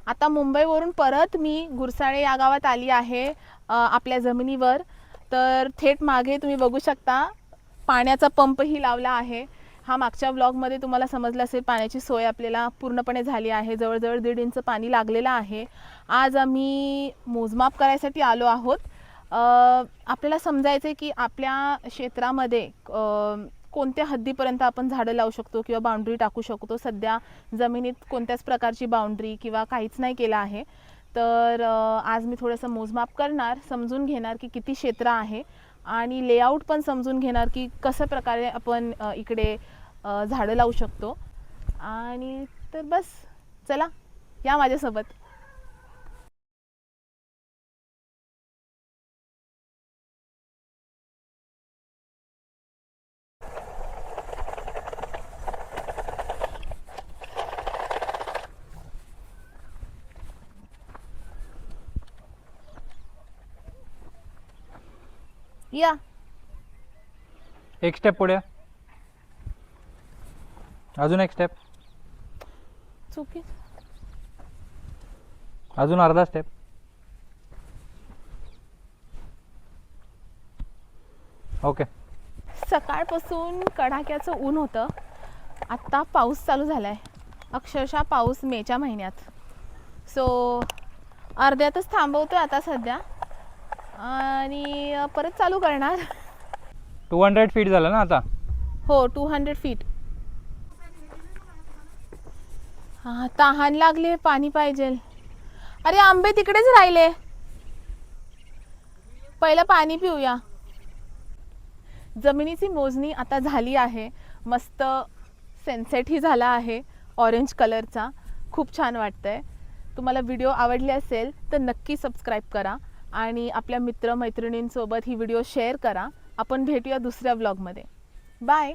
आता मुंबईवरून परत मी गुरसाळे या गावात आली आहे आपल्या जमिनीवर. तर थेट मागे तुम्ही बघू शकता पाण्याचा पंपही लावला आहे. हा मागच्या व्लॉगमध्ये तुम्हाला समजलं असेल, पाण्याची सोय आपल्याला पूर्णपणे झाली आहे. जवळजवळ 1.5 इंच पाणी लागलेलं आहे. आज आम्ही मोजमाप करायसाठी आलो आहोत. आपल्याला समजायचं आहे की आपल्या क्षेत्रामध्ये कोणत्या हद्दीपर्यंत आपण झाडं लावू शकतो किंवा बाउंड्री टाकू शकतो. सध्या जमिनीत कोणत्याच प्रकारची बाउंड्री किंवा काहीच नाही केलं आहे. तर आज मी थोडंसं मोजमाप करणार, समजून घेणार की किती क्षेत्र आहे आणि लेआउट पण समजून घेणार की कसं प्रकारे आपण इकडे झाडं लावू शकतो. आणि तर बस, चला या माझ्यासोबत. या एक स्टेप पुढे, अजून एक स्टेप, चुकी अजून अर्धा स्टेप. ओके. सकाळपासून कडाक्याचं ऊन होतं. आत्ता पाऊस चालू झाला आहे, अक्षरशः पाऊस मेच्या महिन्यात. सो अर्ध्यातच थांबवतो आता सध्या आणि परत चालू करणार. 200 फीट झालं ना आता. हो, 200 फीट. हां, तहान लागले, पाणी पाहिजे. अरे आंबे तिकडेच राहिले, पहिलं पाणी पिऊया. जमिनीची मोजणी आता झाली आहे. मस्त सनसेटही झाला आहे ऑरेंज कलरचा. खूप छान वाटतंय. तुम्हाला व्हिडिओ आवडले असेल तर नक्की सबस्क्राईब करा आणि आपल्या मित्रमैत्रिणींसोबत ही व्हिडिओ शेअर करा. आपण भेटूया दुसऱ्या व्लॉगमध्ये. बाय.